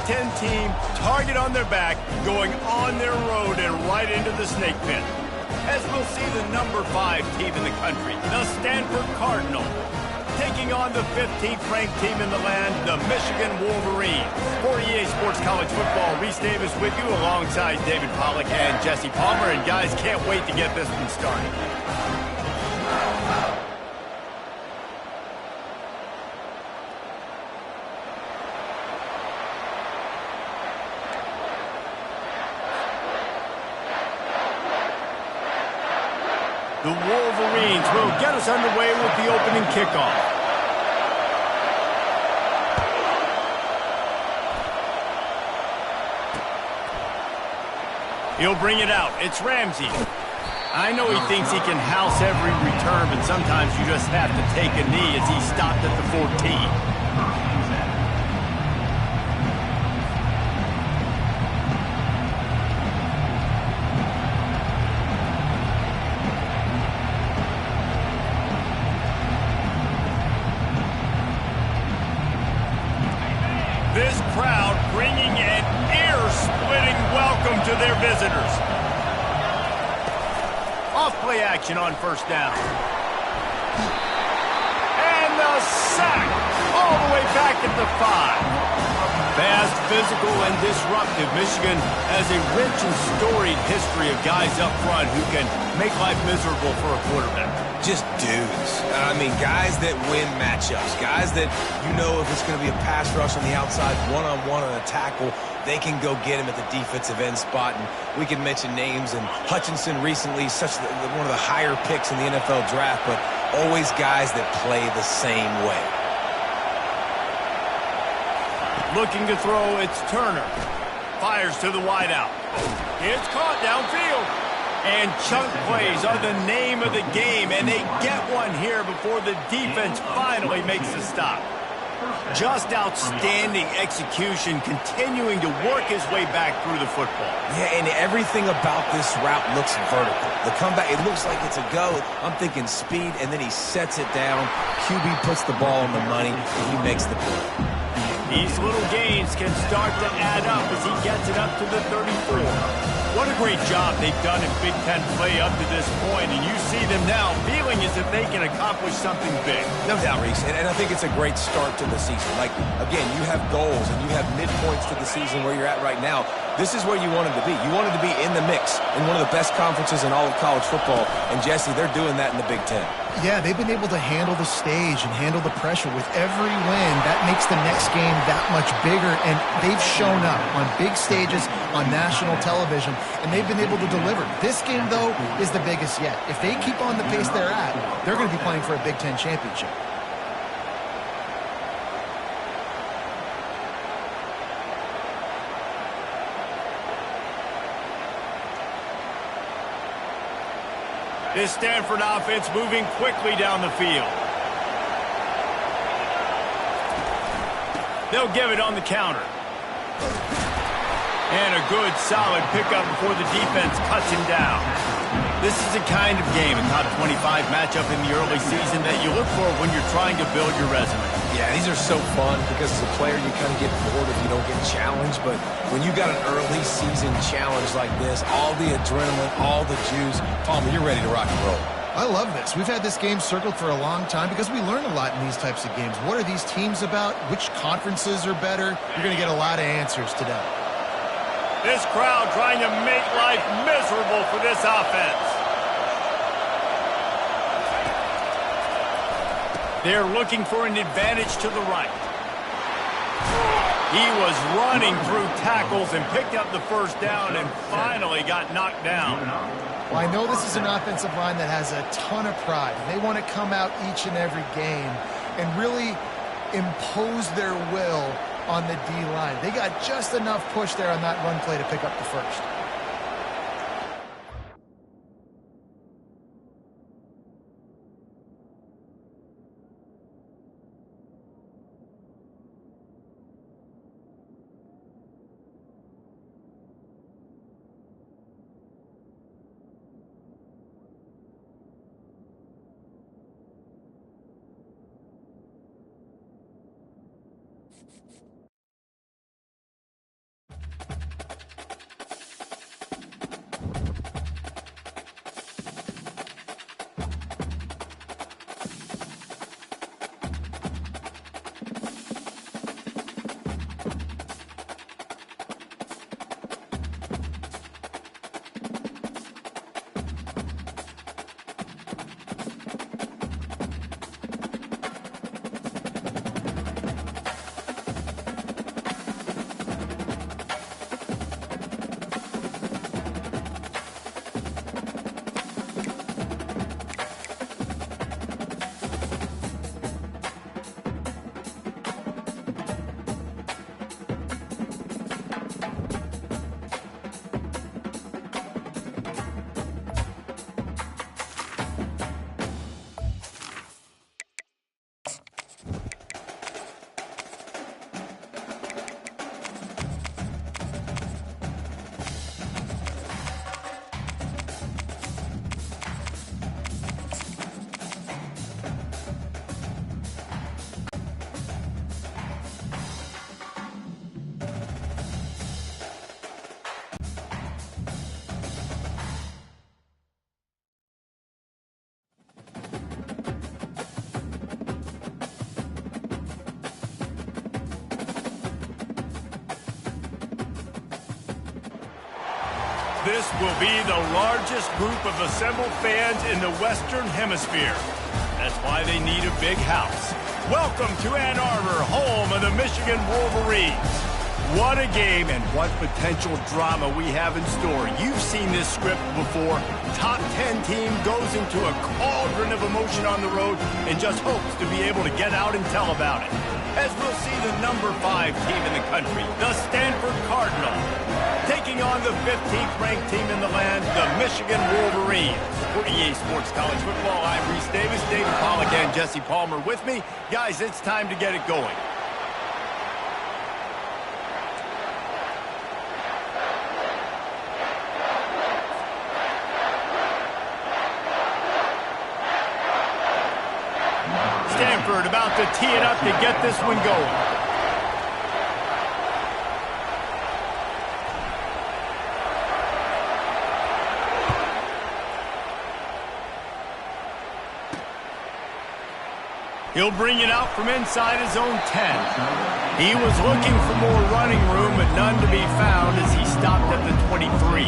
Ten team, target on their back, going on their road and right into the snake pit. As we'll see the number 5 team in the country, the Stanford Cardinal, taking on the 15th ranked team in the land, the Michigan Wolverines. For EA Sports College Football, Reese Davis with you alongside David Pollack and Jesse Palmer. And guys, can't wait to get this one started. The Wolverines will get us underway with the opening kickoff. He'll bring it out. It's Ramsey. I know he thinks he can house every return, but sometimes you just have to take a knee as he stopped at the 14. This crowd bringing an ear-splitting welcome to their visitors. Off-play action on first down. And the sack all the way back at the 5. Fast, physical, and disruptive, Michigan has a rich and storied history of guys up front who can make life miserable for a quarterback. Just dudes. I mean, guys that win matchups. Guys that, you know, if it's going to be a pass rush on the outside, one-on-one on a tackle, they can go get him at the defensive end spot. And we can mention names. And Hutchinson recently, one of the higher picks in the NFL draft, but always guys that play the same way. Looking to throw, it's Turner. Fires to the wideout. It's caught downfield. And chunk plays are the name of the game, and they get one here before the defense finally makes the stop. Just outstanding execution, continuing to work his way back through the football. Yeah, and everything about this route looks vertical. The comeback, it looks like it's a go. I'm thinking speed, and then he sets it down. QB puts the ball on the money, and he makes the play. These little gains can start to add up as he gets it up to the 34. What a great job they've done in Big Ten play up to this point, and you see them now feeling as if they can accomplish something big. No doubt, Reese, and I think it's a great start to the season. Like, again, you have goals and you have midpoints to the season where you're at right now. This is where you wanted to be. You wanted to be in the mix in one of the best conferences in all of college football, and Jesse, they're doing that in the Big Ten. Yeah, they've been able to handle the stage and handle the pressure with every win. That makes the next game that much bigger, and they've shown up on big stages on national television, and they've been able to deliver. This game, though, is the biggest yet. If they keep on the pace they're at, they're going to be playing for a Big Ten championship. This Stanford offense moving quickly down the field. They'll give it on the counter. And a good, solid pickup before the defense cuts him down. This is the kind of game, a top 25 matchup in the early season that you look for when you're trying to build your resume. Yeah, these are so fun because as a player you kind of get bored if you don't get challenged, but when you got an early season challenge like this, all the adrenaline, all the juice, Palmer, you're ready to rock and roll. I love this. We've had this game circled for a long time because we learn a lot in these types of games. What are these teams about? Which conferences are better? You're going to get a lot of answers today. This crowd trying to make life miserable for this offense. They're looking for an advantage to the right. He was running through tackles and picked up the first down and finally got knocked down. Well, I know this is an offensive line that has a ton of pride. They want to come out each and every game and really impose their will on the D-line. They got just enough push there on that run play to pick up the first. This will be the largest group of assembled fans in the Western Hemisphere. That's why they need a big house. Welcome to Ann Arbor, home of the Michigan Wolverines. What a game and what potential drama we have in store. You've seen this script before. Top 10 team goes into a cauldron of emotion on the road and just hopes to be able to get out and tell about it. As we'll see the number 5 team in the country, the Stanford Cardinal, taking on the 15th ranked team in the land, the Michigan Wolverines. For EA Sports College Football, I'm Reese Davis, David Pollack, and Jesse Palmer with me. Guys, it's time to get it going. Stanford about to tee it up to get this one going. He'll bring it out from inside his own 10. He was looking for more running room, but none to be found as he stopped at the 23.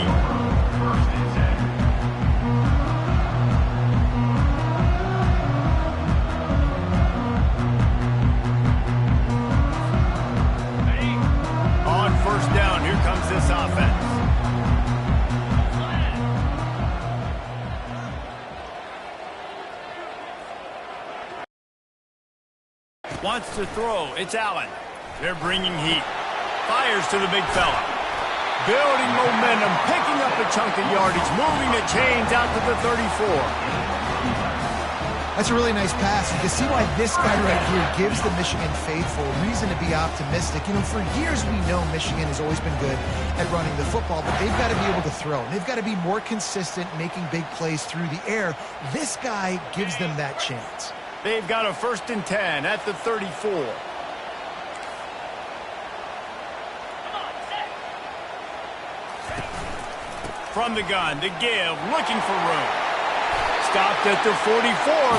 On first down, here comes this offense. Wants to throw. It's Allen. They're bringing heat. Fires to the big fella. Building momentum, picking up a chunk of yardage, moving the chains out to the 34. That's a really nice pass. You can see why this guy right here gives the Michigan faithful reason to be optimistic. You know, for years we know Michigan has always been good at running the football, but they've got to be able to throw. They've got to be more consistent making big plays through the air. This guy gives them that chance. They've got a 1st and 10 at the 34. From the gun, to give, looking for room. Stopped at the 44,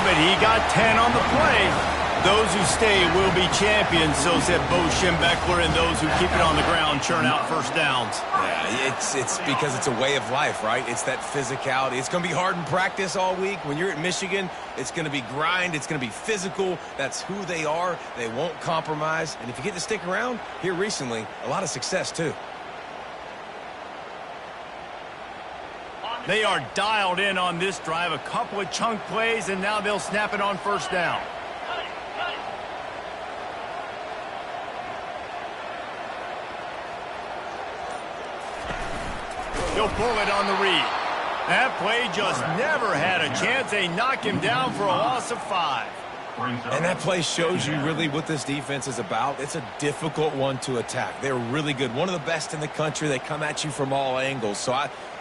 but he got 10 on the play. Those who stay will be champions, so said Bo Schembechler, and those who keep it on the ground churn out first downs. Yeah, it's because it's a way of life, right? It's that physicality. It's going to be hard in practice all week. When you're at Michigan, it's going to be grind. It's going to be physical. That's who they are. They won't compromise. And if you get to stick around, here recently, a lot of success, too. They are dialed in on this drive. A couple of chunk plays, and now they'll snap it on first down. He'll pull it on the read. That play just never had a chance. They knock him down for a loss of 5. And that play shows you really what this defense is about. It's a difficult one to attack. They're really good. One of the best in the country. They come at you from all angles. So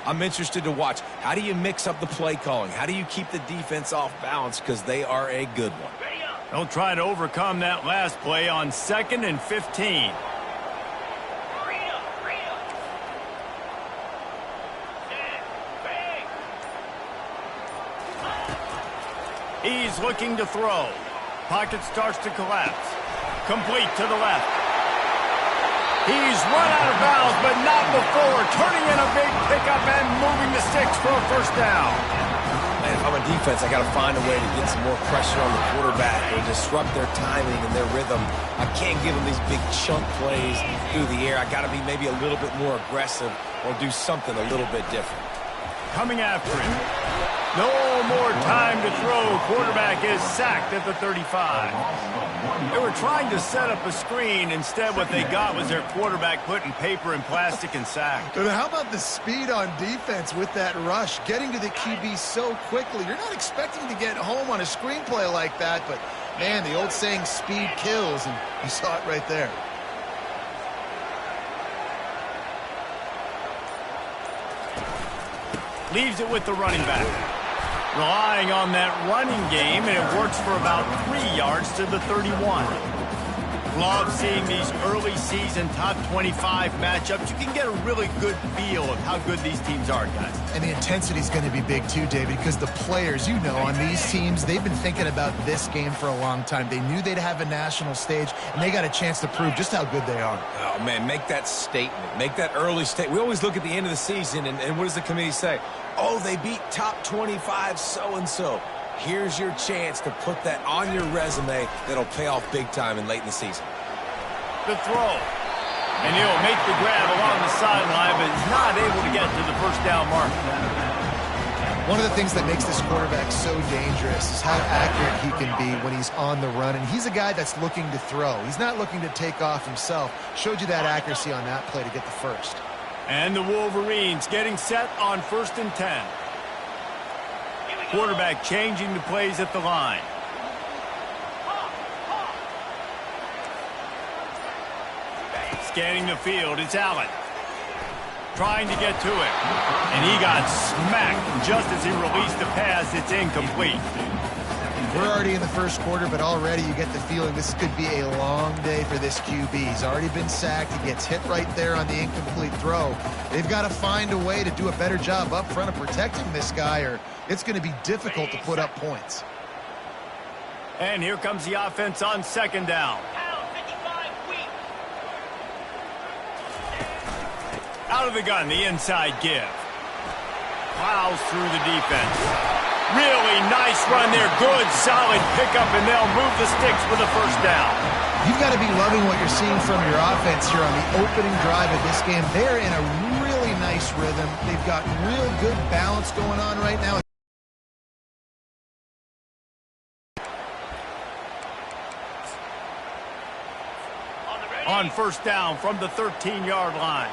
I'm interested to watch. How do you mix up the play calling? How do you keep the defense off balance? Because they are a good one. They'll try to overcome that last play on 2nd and 15. He's looking to throw. Pocket starts to collapse. Complete to the left. He's run out of bounds, but not before. Turning in a big pickup and moving the sticks for a first down. Man, if I'm a defense, I got to find a way to get some more pressure on the quarterback or disrupt their timing and their rhythm. I can't give them these big chunk plays through the air. I got to be maybe a little bit more aggressive or do something a little bit different. Coming after him. No more time to throw. Quarterback is sacked at the 35. They were trying to set up a screen. Instead, what they got was their quarterback putting paper and plastic and sacked. But how about the speed on defense with that rush? Getting to the QB so quickly. You're not expecting to get home on a screenplay like that, but, man, the old saying, speed kills, and you saw it right there. Leaves it with the running back. Relying on that running game, and it works for about 3 yards to the 31. Love seeing these early season top 25 matchups. You can get a really good feel of how good these teams are, guys. And the intensity is going to be big too, David, because the players, you know, on these teams, they've been thinking about this game for a long time. They knew they'd have a national stage, and they got a chance to prove just how good they are. Oh, man, make that statement. Make that early statement. We always look at the end of the season, and what does the committee say? Oh, they beat top 25 so-and-so. Here's your chance to put that on your resume that'll pay off big time and late in the season. The throw. And he'll make the grab along the sideline, but is not able to get to the first down mark. One of the things that makes this quarterback so dangerous is how accurate he can be when he's on the run. And he's a guy that's looking to throw. He's not looking to take off himself. Showed you that accuracy on that play to get the first. And the Wolverines getting set on 1st and 10. Quarterback changing the plays at the line. Scanning the field, it's Allen. Trying to get to it. And he got smacked just as he released the pass. It's incomplete. We're already in the first quarter, but already you get the feeling this could be a long day for this QB. He's already been sacked. He gets hit right there on the incomplete throw. They've got to find a way to do a better job up front of protecting this guy, or it's going to be difficult to put up points. And here comes the offense on 2nd down. Out of the gun, the inside give. Plows through the defense. Really nice run there. Good, solid pickup, and they'll move the sticks with a first down. You've got to be loving what you're seeing from your offense here on the opening drive of this game. They're in a really nice rhythm. They've got real good balance going on right now. On 1st down from the 13-yard line.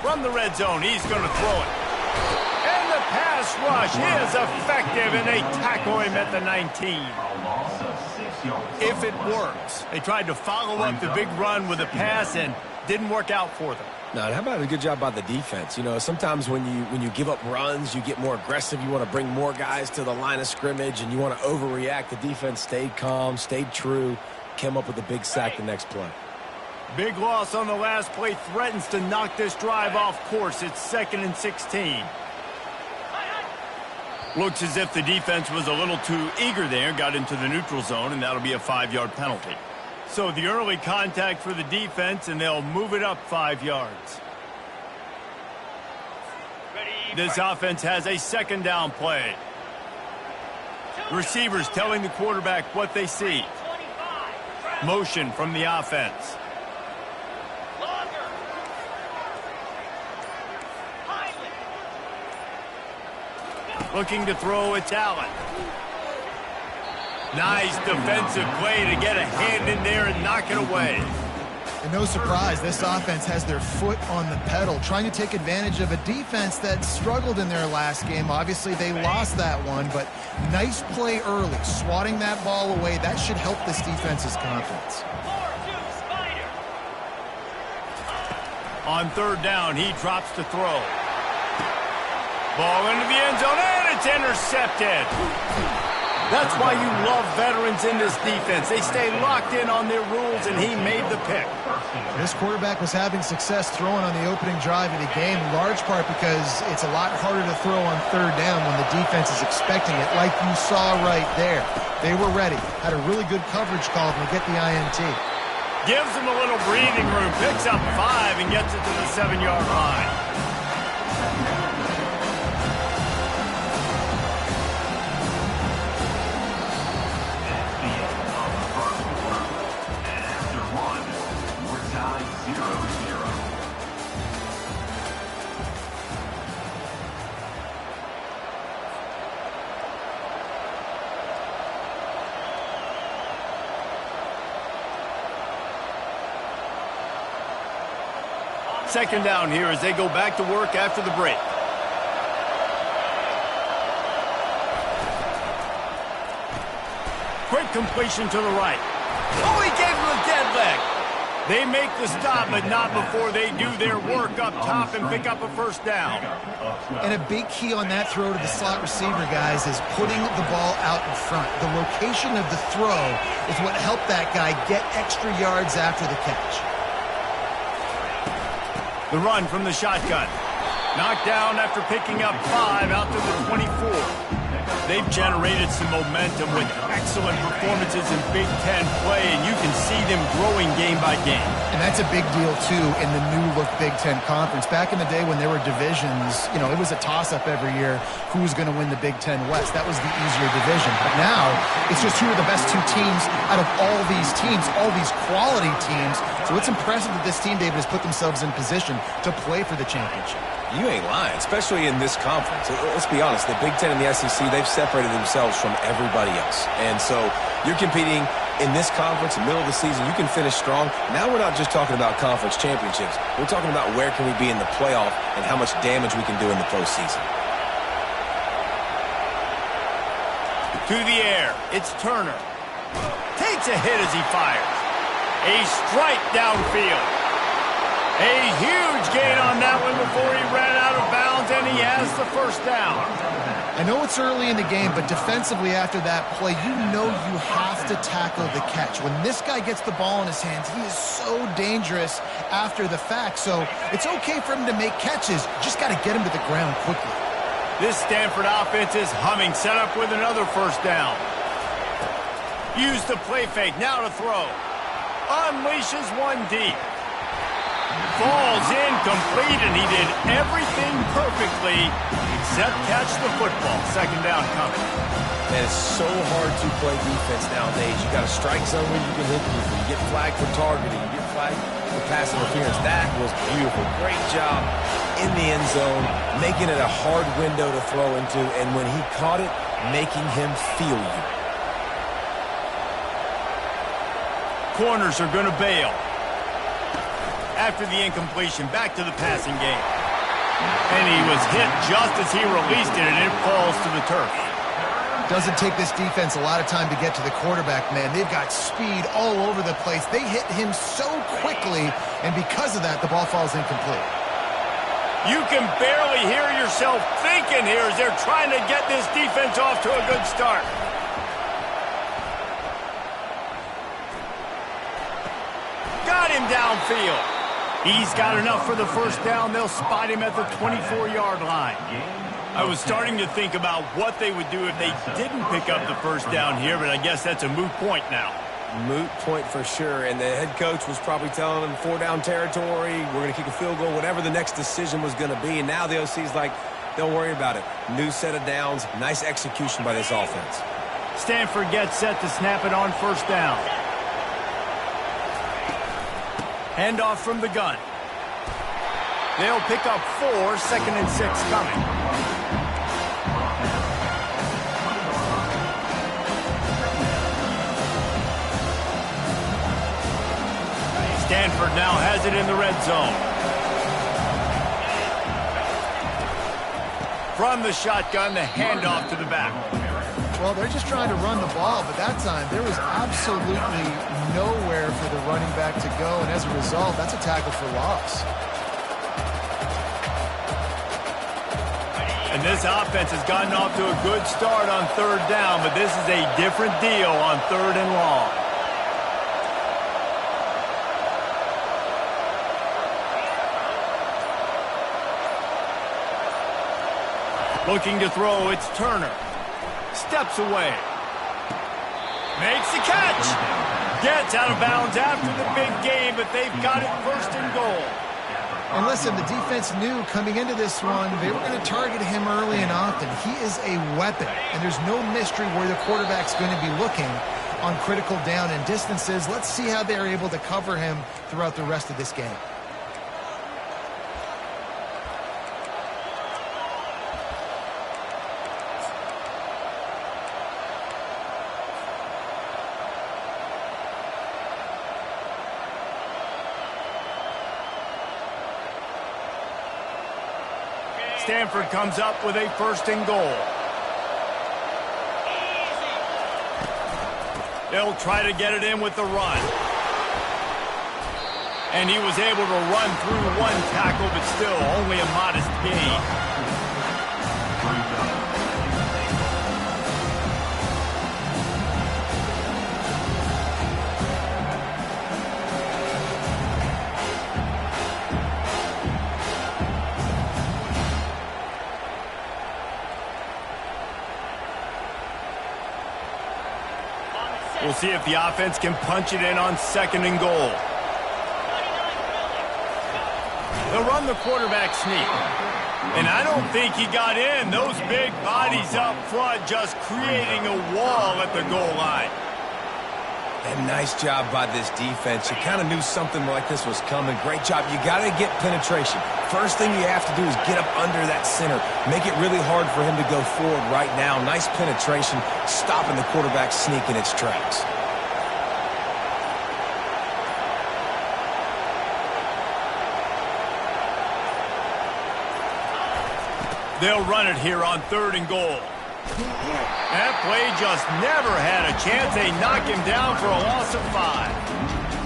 From the red zone, he's going to throw it. And the pass rush is effective, and they tackle him at the 19. If it works. They tried to follow up the big run with a pass and didn't work out for them. No, how about a good job by the defense? You know, sometimes when you give up runs, you get more aggressive. You want to bring more guys to the line of scrimmage, and you want to overreact. The defense stayed calm, stayed true, came up with a big sack the next play. Big loss on the last play threatens to knock this drive off course. It's 2nd and 16. Looks as if the defense was a little too eager there, got into the neutral zone, and that'll be a 5-yard penalty. So the early contact for the defense, and they'll move it up 5 yards. This offense has a 2nd down play. Receivers telling the quarterback what they see. Motion from the offense. Looking to throw, it's Allen. Nice defensive play to get a hand in there and knock it away. And no surprise, this offense has their foot on the pedal, trying to take advantage of a defense that struggled in their last game. Obviously, they lost that one, but nice play early, swatting that ball away. That should help this defense's confidence. On 3rd down, he drops to throw. Ball into the end zone, and it's intercepted. That's why you love veterans in this defense. They stay locked in on their rules, and he made the pick. This quarterback was having success throwing on the opening drive of the game, in large part because it's a lot harder to throw on 3rd down when the defense is expecting it, like you saw right there. They were ready, had a really good coverage call to get the INT. Gives him a little breathing room, picks up 5 and gets it to the 7-yard line. Second down here as they go back to work after the break. Quick completion to the right. Oh, he gave him a dead leg. They make the stop, but not before they do their work up top and pick up a first down. And a big key on that throw to the slot receiver, guys, is putting the ball out in front. The location of the throw is what helped that guy get extra yards after the catch. The run from the shotgun. Knocked down after picking up 5 out to the 24. They've generated some momentum with excellent performances in Big Ten play, and you can see them growing game by game. And that's a big deal, too, in the new-look Big Ten Conference. Back in the day when there were divisions, you know, it was a toss-up every year who was going to win the Big Ten West. That was the easier division. But now, it's just who are the best two teams out of all these teams, all these quality teams. So it's impressive that this team, David, has put themselves in position to play for the championship. You ain't lying, especially in this conference. Let's be honest, the Big Ten and the SEC, they've separated themselves from everybody else. And so you're competing in this conference, in the middle of the season. You can finish strong. Now we're not just talking about conference championships. We're talking about where can we be in the playoff and how much damage we can do in the postseason. To the air, it's Turner. Takes a hit as he fires. A strike downfield. A huge gain on that one before he ran out of bounds, and he has the first down. I know it's early in the game, but defensively after that play, you know you have to tackle the catch. When this guy gets the ball in his hands, he is so dangerous after the fact. So it's okay for him to make catches. Just got to get him to the ground quickly. This Stanford offense is humming, set up with another first down. Use the play fake, now to throw. Unleashes one deep. Falls incomplete, and he did everything perfectly except catch the football. Second down coming. Man, it's so hard to play defense nowadays. You got a strike zone where you can hit people. You get flagged for targeting. You get flagged for pass interference. That was beautiful. Great job in the end zone, making it a hard window to throw into, and when he caught it, making him feel you. Corners are going to bail. After the incompletion, back to the passing game. And he was hit just as he released it, and it falls to the turf. Doesn't take this defense a lot of time to get to the quarterback, man. They've got speed all over the place. They hit him so quickly, and because of that, the ball falls incomplete. You can barely hear yourself thinking here as they're trying to get this defense off to a good start. Got him downfield. He's got enough for the first down. They'll spot him at the 24-yard line. I was starting to think about what they would do if they didn't pick up the first down here, but I guess that's a moot point now. Moot point for sure, and the head coach was probably telling them 4-down territory, we're going to kick a field goal, whatever the next decision was going to be, and now the OC's like, don't worry about it. New set of downs, nice execution by this offense. Stanford gets set to snap it on first down. Handoff from the gun. They'll pick up 4, second and 6 coming. Stanford now has it in the red zone. From the shotgun, the handoff to the back. Well, they're just trying to run the ball, but that time there was absolutely nowhere for the running back to go, and as a result, that's a tackle for loss. And this offense has gotten off to a good start on third down, but this is a different deal on third and long. Looking to throw, it's Turner. Steps away. Makes the catch. Gets out of bounds after the big game, but they've got it first and goal. And listen, the defense knew coming into this one, they were going to target him early and often. He is a weapon, and there's no mystery where the quarterback's going to be looking on critical down and distances. Let's see how they're able to cover him throughout the rest of this game. Stanford comes up with a first and goal. They'll try to get it in with the run. And he was able to run through one tackle, but still only a modest gain. We'll see if the offense can punch it in on 2nd and goal. They'll run the quarterback sneak. And I don't think he got in. Those big bodies up front just creating a wall at the goal line. And nice job by this defense. You kind of knew something like this was coming. Great job. You got to get penetration. First thing you have to do is get up under that center. Make it really hard for him to go forward right now. Nice penetration, stopping the quarterback sneak in its tracks. They'll run it here on 3rd and goal. That play just never had a chance. They knock him down for a loss of 5.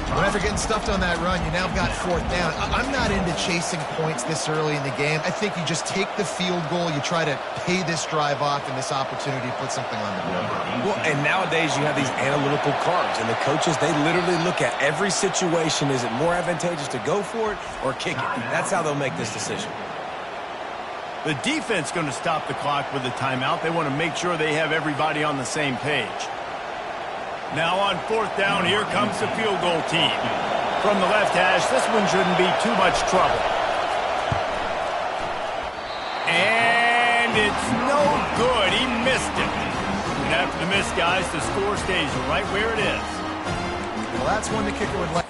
Well, after getting stuffed on that run, you now got 4th down. I'm not into chasing points this early in the game. I think you just take the field goal. You try to pay this drive off and this opportunity to put something on the board. Well, and nowadays you have these analytical cards, and the coaches, they literally look at every situation. Is it more advantageous to go for it or kick it? That's how they'll make this decision. The defense going to stop the clock with a timeout. They want to make sure they have everybody on the same page. Now on 4th down, here comes the field goal team. From the left hash, this one shouldn't be too much trouble. And it's no good. He missed it. And after the miss, guys, the score stays right where it is. Well, that's one the kicker would like.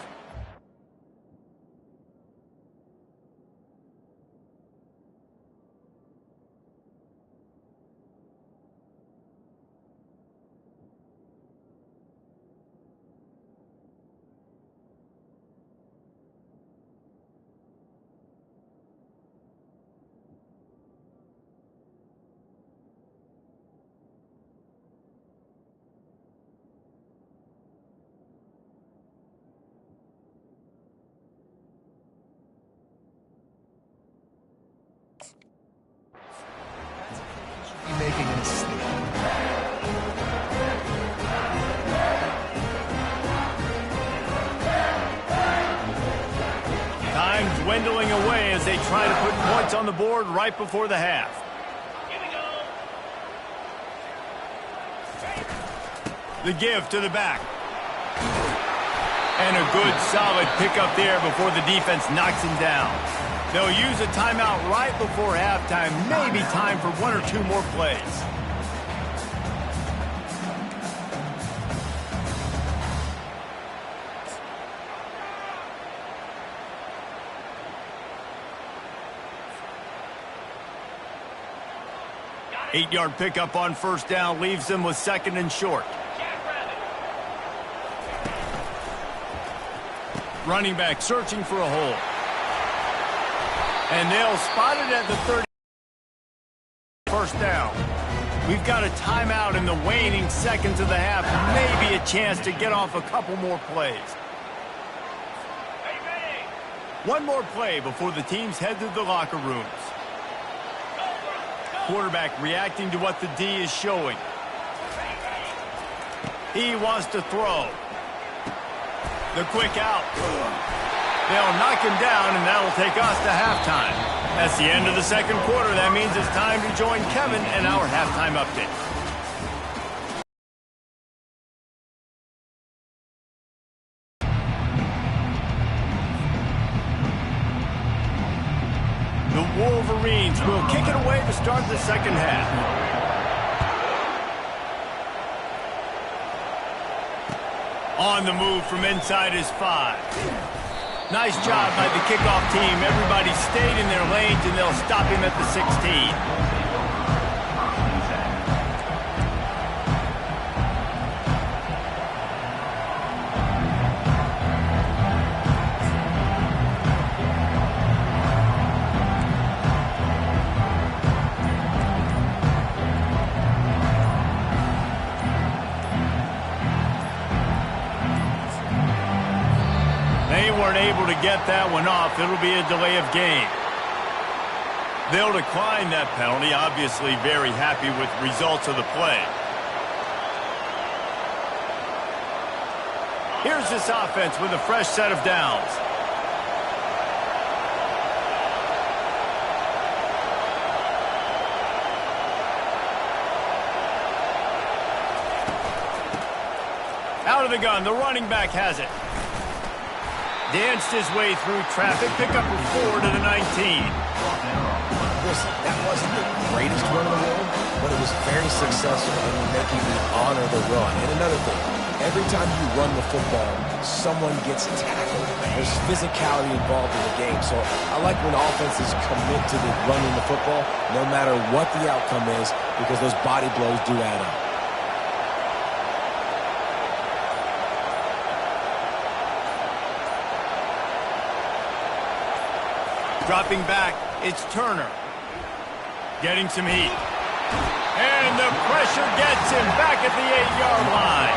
Making a mistake. Time dwindling away as they try to put points on the board right before the half. Here we go. The give to the back. And a good solid pickup there before the defense knocks him down. They'll use a timeout right before halftime. Maybe time for 1 or 2 more plays. Eight-yard pickup on 1st down leaves them with 2nd and short. Running back searching for a hole. And they'll spot it at the 30. 1st down. We've got a timeout in the waning seconds of the half. Maybe a chance to get off a couple more plays. One more play before the teams head to the locker rooms. Quarterback reacting to what the D is showing. He wants to throw. The quick out. They'll knock him down, and that'll take us to halftime. That's the end of the 2nd quarter. That means it's time to join Kevin in our halftime update. The Wolverines will kick it away to start the 2nd half. On the move from inside his 5. Nice job by the kickoff team. Everybody stayed in their lanes, and they'll stop him at the 16. weren't able to get that one off. It'll be a delay of game. They'll decline that penalty, obviously very happy with the results of the play. Here's this offense with a fresh set of downs. Out of the gun, the running back has it. Danced his way through traffic, pick up a 4 to the 19. Listen, that wasn't the greatest run in the world, but it was very successful in making me honor the run. And another thing, every time you run the football, someone gets tackled. There's physicality involved in the game. So I like when offenses commit to the running the football, no matter what the outcome is, because those body blows do add up. Dropping back, it's Turner. Getting some heat. And the pressure gets him back at the 8-yard line.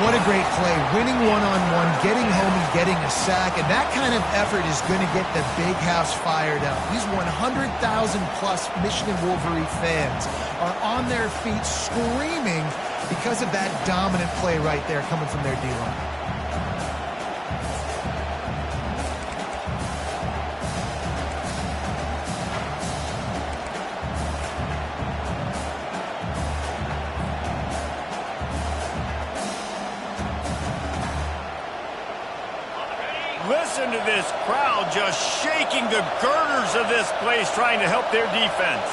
What a great play. Winning one-on-one, getting home and getting a sack. And that kind of effort is going to get the big house fired up. These 100,000-plus Michigan Wolverine fans are on their feet screaming because of that dominant play right there coming from their D-line. Listen to this crowd just shaking the girders of this place, trying to help their defense.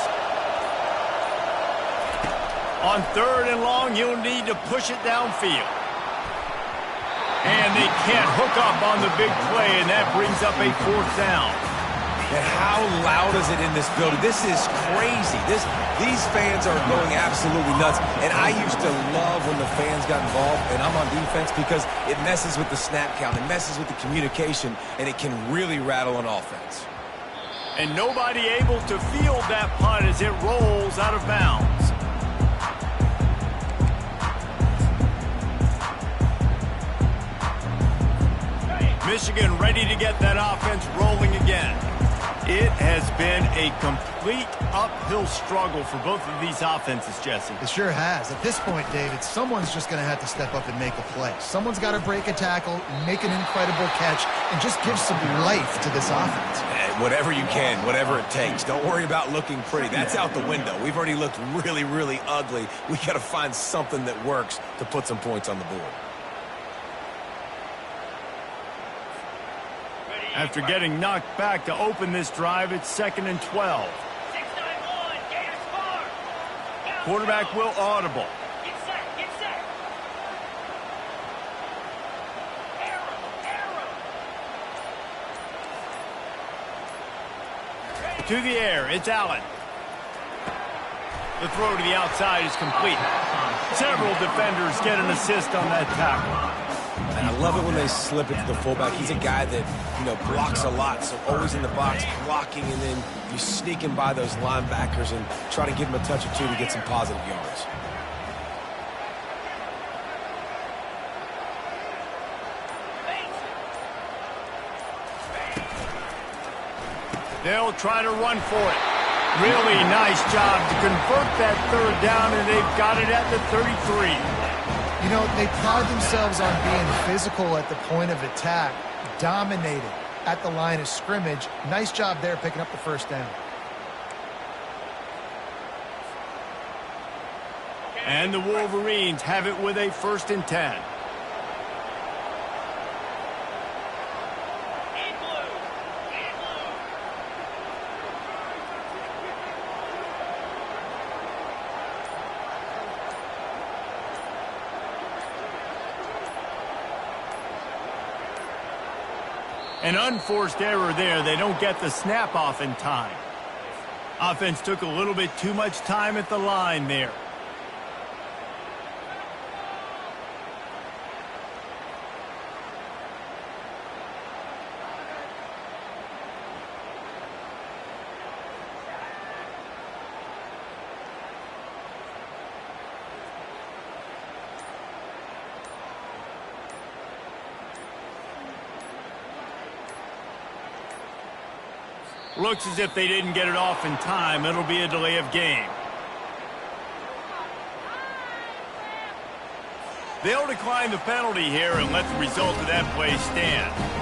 On 3rd and long, he'll need to push it downfield. And they can't hook up on the big play, and that brings up a 4th down. And how loud is it in this building? This is crazy. These fans are going absolutely nuts. And I used to love when the fans got involved, and I'm on defense, because it messes with the snap count. It messes with the communication, and it can really rattle an offense. And nobody able to field that punt as it rolls out of bounds. Michigan ready to get that offense rolling again. It has been a complete uphill struggle for both of these offenses, Jesse. It sure has. At this point, David, someone's just going to have to step up and make a play. Someone's got to break a tackle, make an incredible catch, and just give some life to this offense. Whatever you can, whatever it takes. Don't worry about looking pretty. That's out the window. We've already looked really, really ugly. We got to find something that works to put some points on the board. After getting knocked back to open this drive, it's 2nd and 12. 6-9-1, Gators far. Quarterback will audible. Get set, get set. Arrow. To the air, it's Allen. The throw to the outside is complete. Several defenders get an assist on that tackle. And I love it when they slip it to the fullback. He's a guy that, blocks a lot, so always in the box blocking, and then you sneak in by those linebackers and try to give him a touch or two to get some positive yards. They'll try to run for it. Really nice job to convert that 3rd down, and they've got it at the 33. You know, they pride themselves on being physical at the point of attack, dominated at the line of scrimmage. Nice job there picking up the 1st down. And the Wolverines have it with a 1st and 10. An unforced error there. They don't get the snap off in time. Offense took a little bit too much time at the line there. Looks as if they didn't get it off in time. It'll be a delay of game. They'll decline the penalty here and let the result of that play stand.